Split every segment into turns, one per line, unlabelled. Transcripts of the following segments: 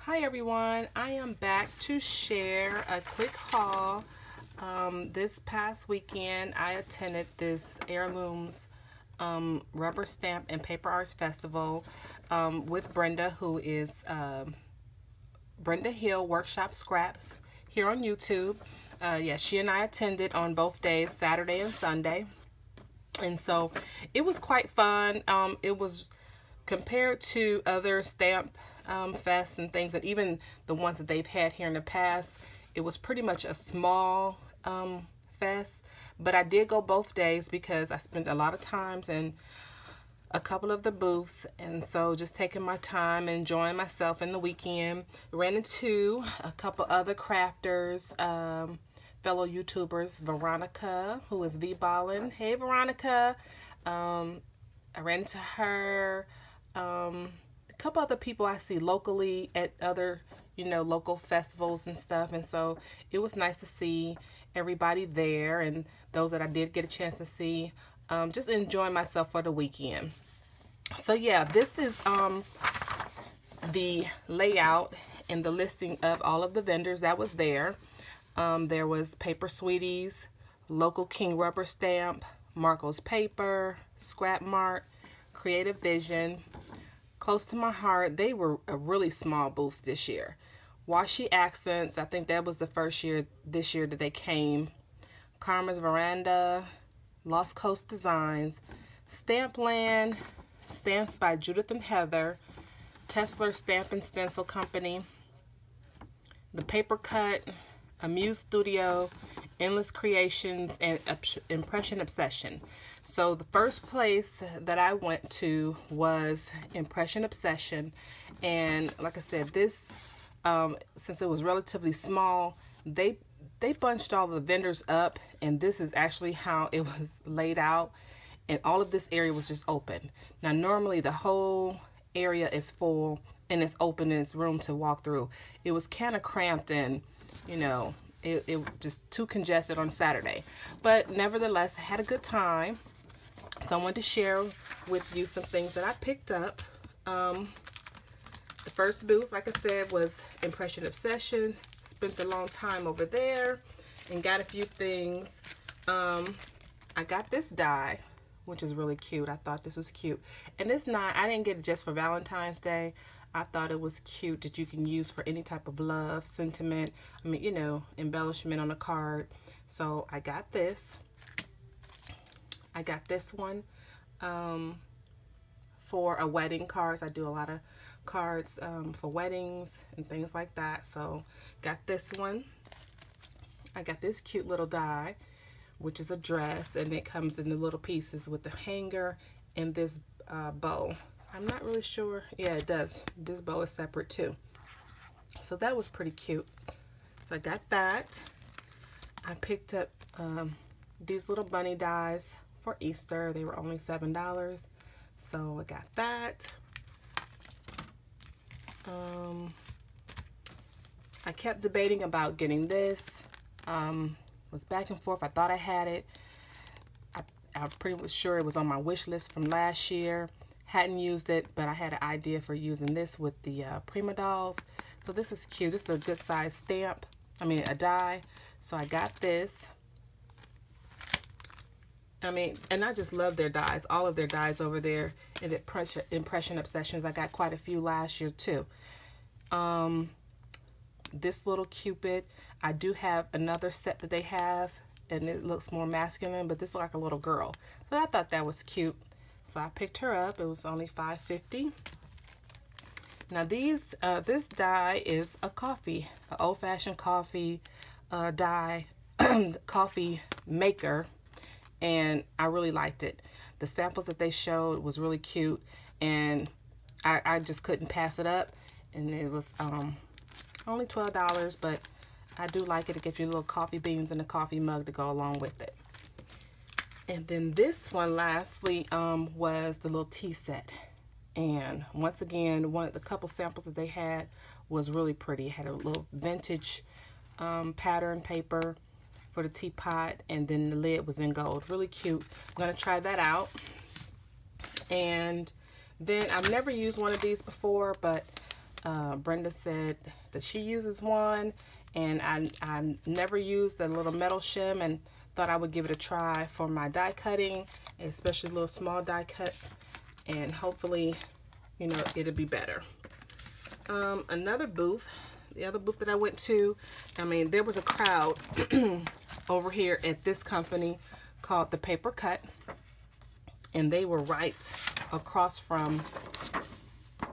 Hi everyone, I am back to share a quick haul. This past weekend I attended this Heirlooms rubber stamp and paper arts festival with Brenda, who is Brenda Hill Workshop Scraps here on YouTube. Yeah, she and I attended on both days, Saturday and Sunday. And so it was quite fun. It was compared to other stamp fests and things, and even the ones that they've had here in the past, it was pretty much a small fest. But I did go both days because I spent a lot of times in a couple of the booths, and so just taking my time and enjoying myself in the weekend. Ran into a couple other crafters, fellow YouTubers, Veronica, who is V-Ballin. Hey Veronica. I ran into her, a couple other people I see locally at other, local festivals and stuff, and so it was nice to see everybody there and those that I did get a chance to see. Just enjoying myself for the weekend. So yeah, this is the layout and the listing of all of the vendors that was there. There was Paper Sweeties, Local King Rubber Stamp, Marco's Paper, Scrap Mart, Creative Vision. Close to my heart, they were a really small booth this year. Washi Accents, I think that was the first year this year that they came. Karma's Veranda, Lost Coast Designs, Stampland, Stamps by Judith and Heather, Tesla Stamp and Stencil Company, The Paper Cut, Amuse Studio, Endless Creations, and Impression Obsession. So the first place that I went to was Impression Obsession, and like I said, this since it was relatively small, they bunched all the vendors up, and this is actually how it was laid out, and all of this area was just open. Now normally the whole area is full and it's open and it's room to walk through. It was kind of cramped, and it just too congested on Saturday, but nevertheless I had a good time. So I wanted to share with you some things that I picked up. The first booth, like I said, was Impression Obsession. Spent a long time over there and got a few things. I got this die, which is really cute. I thought this was cute. And it's not, I didn't get it just for Valentine's Day. I thought it was cute that you can use for any type of love, sentiment, embellishment on a card. So I got this. I got this one for a wedding cards. I do a lot of cards for weddings and things like that. So got this one. I got this cute little die, which is a dress, and it comes in the little pieces with the hanger and this bow. I'm not really sure. Yeah, it does. This bow is separate too. So that was pretty cute. So I got that. I picked up these little bunny dies for Easter. They were only $7. So I got that. I kept debating about getting this. Was back and forth. I thought I had it. I'm pretty much sure it was on my wish list from last year. Hadn't used it, but I had an idea for using this with the Prima Dolls. So this is cute. This is a good size stamp. A die. So I got this. And I just love their dies. All of their dies over there in the Impression Obsessions. I got quite a few last year too. This little Cupid. I do have another set that they have, and it looks more masculine, but this is like a little girl. So I thought that was cute. So I picked her up. It was only $5.50. Now this die is a coffee, an old-fashioned coffee die, coffee maker, and I really liked it. The samples that they showed was really cute, and I just couldn't pass it up. And it was only $12, but I do like it. It gives you little coffee beans and a coffee mug to go along with it. And then this one, lastly, was the little tea set. And once again, the couple samples that they had was really pretty. It had a little vintage pattern paper for the teapot, and then the lid was in gold. Really cute. I'm going to try that out. And then I've never used one of these before, but Brenda said that she uses one, and I never used the little metal shim and thought I would give it a try for my die cutting, especially little small die cuts, and hopefully, you know, it'll be better. Another booth, the other booth that I went to, I mean, there was a crowd over here at this company called The Paper Cut, and they were right across from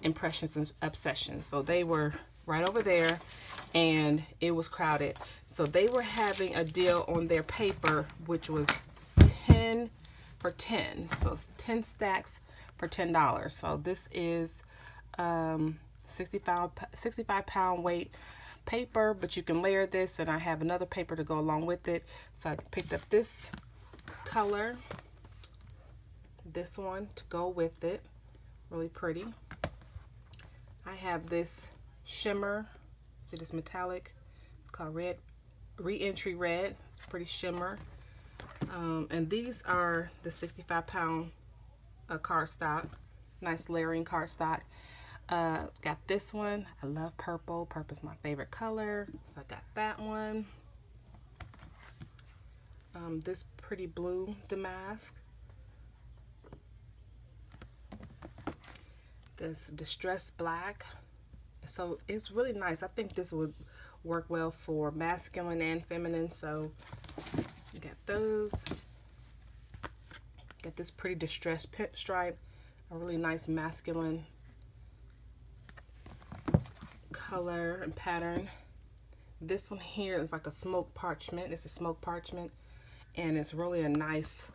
Impressions and Obsessions. So they were right over there, and it was crowded. So they were having a deal on their paper, which was 10 for 10. So it's 10 stacks for $10. So this is 65 pound weight paper, but you can layer this, and I have another paper to go along with it. So I picked up this color, this one to go with it, really pretty. I have this shimmer, see this metallic, it's called red, Re-Entry Red, it's pretty shimmer. And these are the 65 pound cardstock, nice layering cardstock. Got this one, I love purple, purple's my favorite color, so I got that one. This pretty blue damask, this distressed black, so it's really nice. I think this would work well for masculine and feminine, so you got those. Got this pretty distressed stripe, a really nice masculine color and pattern. This one here is like a smoke parchment. It's a smoke parchment, and it's really a nice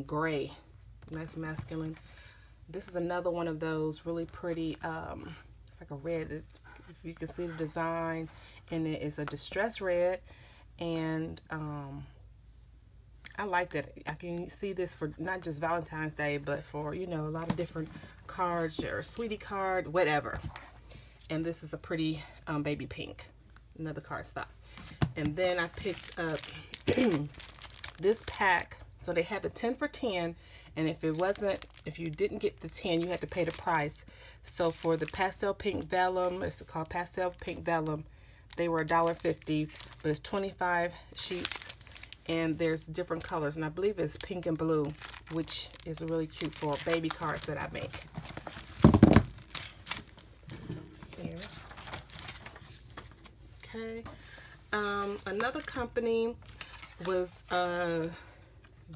gray, nice masculine. This is another one of those really pretty, it's like a red, if you can see the design, and it is a distressed red, and I like that. I can see this for not just Valentine's Day, but for, you know, a lot of different cards, or sweetie card, whatever. And this is a pretty baby pink, another cardstock. And then I picked up this pack. So they had the 10 for 10, and if you didn't get the 10, you had to pay the price. So for the pastel pink vellum, it's called pastel pink vellum, they were $1.50, but it's 25 sheets, and there's different colors, and I believe it's pink and blue, which is really cute for baby cards that I make. Here. Okay. Another company was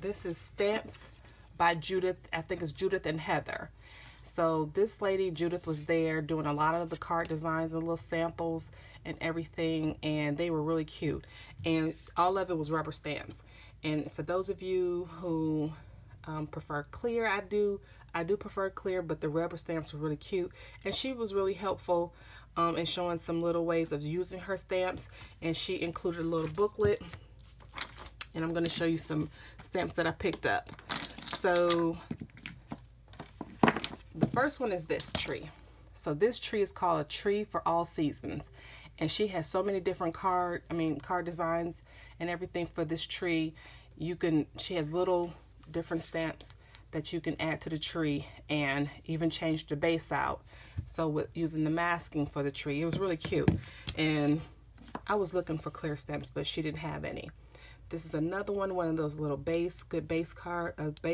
this is Stamps by Judith. I think it's Judith and Heather. So this lady, Judith, was there doing a lot of the card designs and little samples and everything, and they were really cute. And all of it was rubber stamps. And for those of you who prefer clear, I do prefer clear, but the rubber stamps were really cute. And she was really helpful in showing some little ways of using her stamps. And she included a little booklet. And I'm going to show you some stamps that I picked up. So the first one is this tree. So this tree is called A Tree for All Seasons. And she has so many different card designs and everything for this tree. She has little different stamps that you can add to the tree and even change the base out. So with using the masking for the tree, it was really cute. And I was looking for clear stamps, but she didn't have any. This is another one of those little good base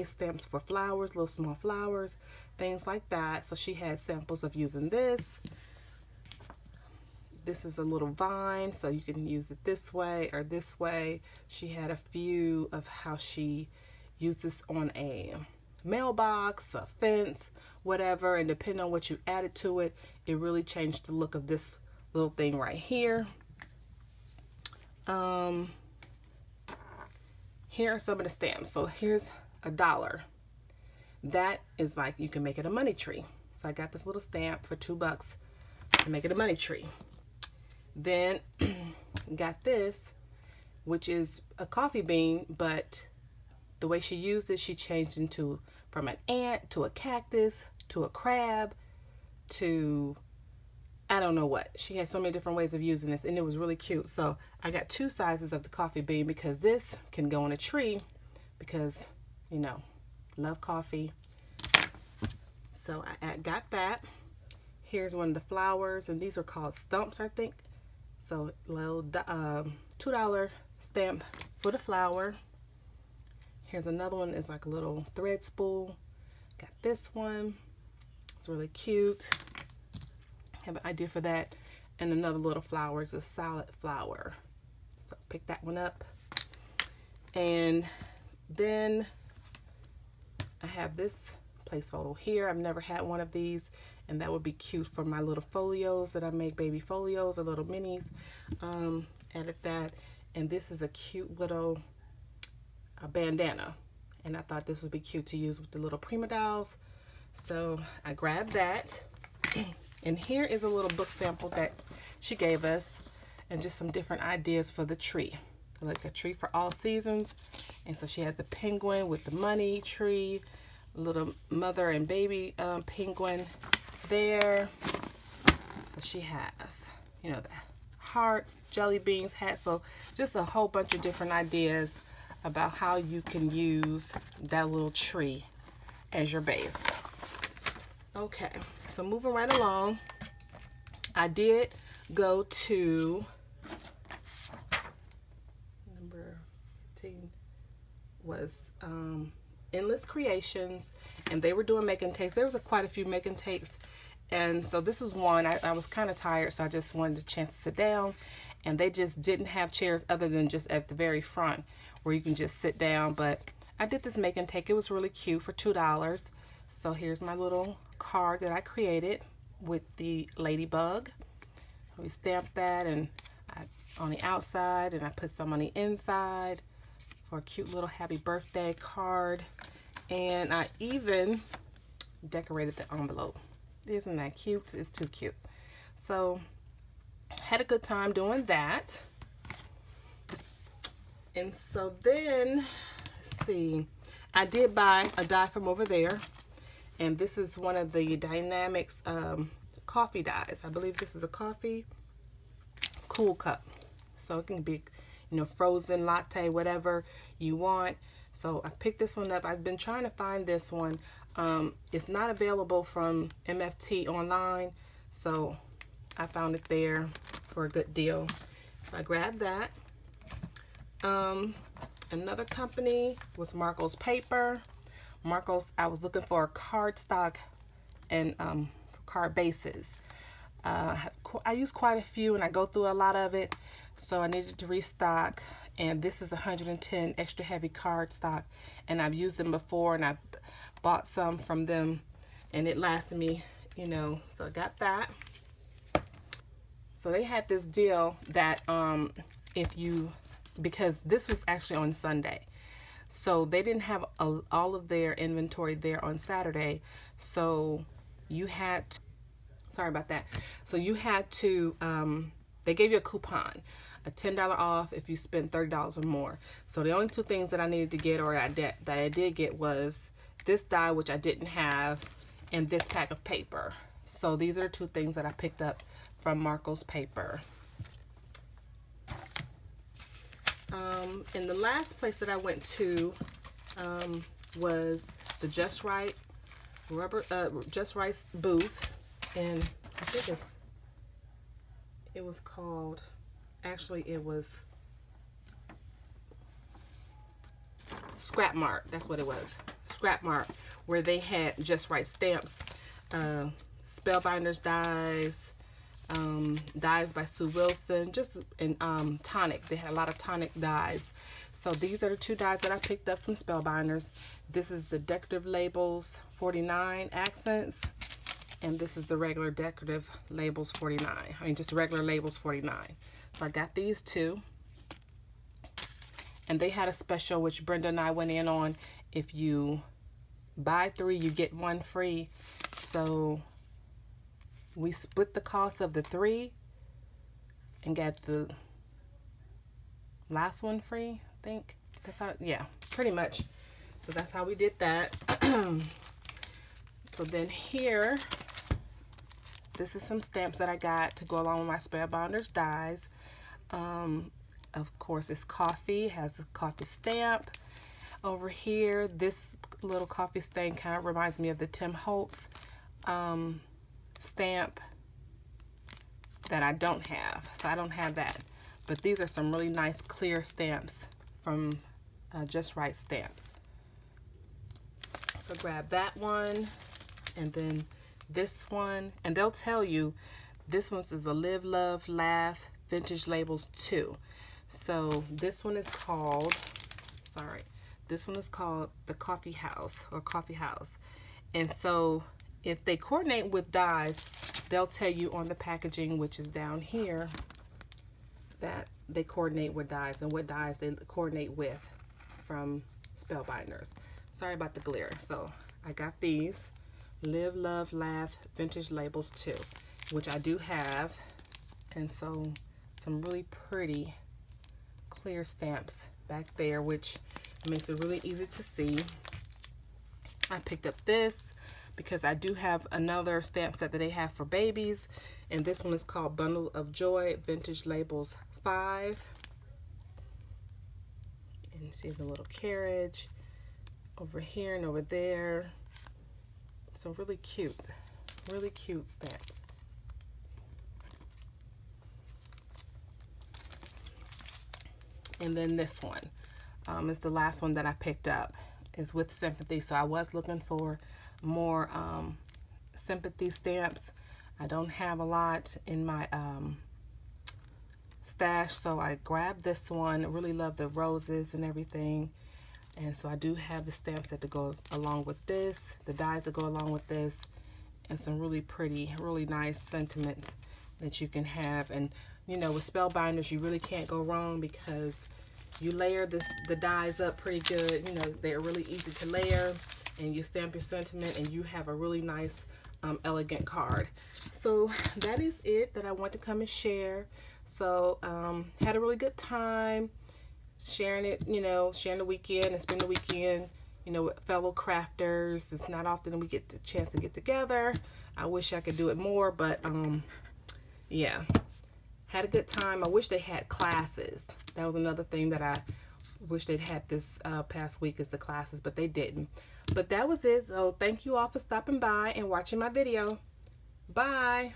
stamps for flowers, little small flowers, things like that. So she had samples of using this. This is a little vine, so you can use it this way or this way. She had a few of how she used this on a mailbox, a fence, whatever, and depending on what you added to it, it really changed the look of this little thing right here. Here are some of the stamps. So here's $1. That is like, you can make it a money tree. So I got this little stamp for $2 to make it a money tree. Then got this, which is a coffee bean, but the way she used it, she changed into from an ant to a cactus to a crab to I don't know what. She had so many different ways of using this, and it was really cute. So I got 2 sizes of the coffee bean because this can go on a tree because, you know, love coffee. So I got that. Here's one of the flowers, and these are called stumps, I think. So little $2 stamp for the flower. Here's another one. It's like a little thread spool. Got this one. It's really cute. Have an idea for that. And another little flower is a solid flower. So pick that one up. And then I have this place photo here. I've never had one of these, and that would be cute for my little folios that I make, baby folios or little minis. Added that. And this is a cute little bandana, and I thought this would be cute to use with the little Prima dolls. So I grabbed that. And here is a little book sample that she gave us, and just some different ideas for the tree. Like a tree for all seasons. And so she has the penguin with the money tree, little mother and baby penguin there. So she has, you know, the hearts, jelly beans, hat. So just a whole bunch of different ideas about how you can use that little tree as your base. Okay, so moving right along, I did go to number 15 was Endless Creations, and they were doing make and takes. There was quite a few make and takes, and so this was one. I was kind of tired, so I just wanted a chance to sit down, and they just didn't have chairs other than just at the very front where you can just sit down. But I did this make and take. It was really cute for $2. So here's my little card that I created with the ladybug. We stamped that and on the outside, and I put some on the inside for a cute little happy birthday card. And I even decorated the envelope. Isn't that cute? It's too cute. So had a good time doing that. And so then, let's see, I did buy a die from over there, and this is one of the Dynamics coffee dies. I believe this is a coffee cool cup, so it can be, you know, frozen, latte, whatever you want. So I picked this one up. I've been trying to find this one. It's not available from MFT online, so I found it there for a good deal. So I grabbed that. Another company was Marco's Paper. Marco's, I was looking for cardstock and card bases. I use quite a few, and I go through a lot of it, so I needed to restock. And this is 110 extra heavy cardstock, and I've used them before, and I bought some from them, and it lasted me, you know. So I got that. So they had this deal that because this was actually on Sunday, so they didn't have all of their inventory there on Saturday, so you had to, sorry about that, so you had to, they gave you a coupon, a $10 off if you spend $30 or more. So the only two things that I needed to get, or that I did get, was this die, which I didn't have, and this pack of paper. So these are the two things that I picked up from Marco's Paper. And the last place that I went to was the Just Right booth, and I think it was called, actually it was Scrap Mart. That's what it was, Scrap Mart, where they had Just Right stamps, Spellbinders dies, dies by Sue Wilson, and tonic. They had a lot of tonic dies. So these are the two dies that I picked up from Spellbinders. This is the Decorative Labels 49 Accents, and this is the regular Decorative Labels 49. I mean, just regular Labels 49. So I got these two, and they had a special which Brenda and I went in on. If you buy 3, you get 1 free. So we split the cost of the 3 and got the last one free, I think. That's how, yeah, pretty much. So that's how we did that. So then here, this is some stamps that I got to go along with my Spellbinders dies. Of course, it's coffee, has the coffee stamp. Over here, this little coffee stain kind of reminds me of the Tim Holtz stamp that I don't have, so I don't have that. But these are some really nice clear stamps from Just Right Stamps. So grab that one, and then this one, and they'll tell you this one is a Live, Love, Laugh Vintage Labels 2. So this one is called, this one is called the Coffee House, or Coffee House. And so if they coordinate with dies, they'll tell you on the packaging, which is down here, that they coordinate with dies and what dies they coordinate with from Spellbinders. Sorry about the glare. So I got these Live, Love, Laugh Vintage Labels 2, which I do have. And so some really pretty clear stamps back there, which makes it really easy to see. I picked up this because I do have another stamp set that they have for babies, and this one is called Bundle of Joy Vintage Labels 5. And you see the little carriage over here and over there. So really cute stamps. And then this one is the last one that I picked up, is with Sympathy. So I was looking for more Sympathy stamps. I don't have a lot in my stash, so I grabbed this one. I really love the roses and everything, and so I do have the stamps that go along with this, the dies that go along with this, and some really pretty, really nice sentiments that you can have. And you know, with Spellbinders, you really can't go wrong because you layer the dies up pretty good. You know, they're really easy to layer, and you stamp your sentiment, and you have a really nice, elegant card. So that is it that I want to come and share. So had a really good time sharing it, you know, sharing the weekend and spend the weekend, you know, with fellow crafters. It's not often we get the chance to get together. I wish I could do it more, but yeah, had a good time. I wish they had classes. That was another thing that I wish they'd had this past week, is the classes, but they didn't. But that was it. So thank you all for stopping by and watching my video. Bye.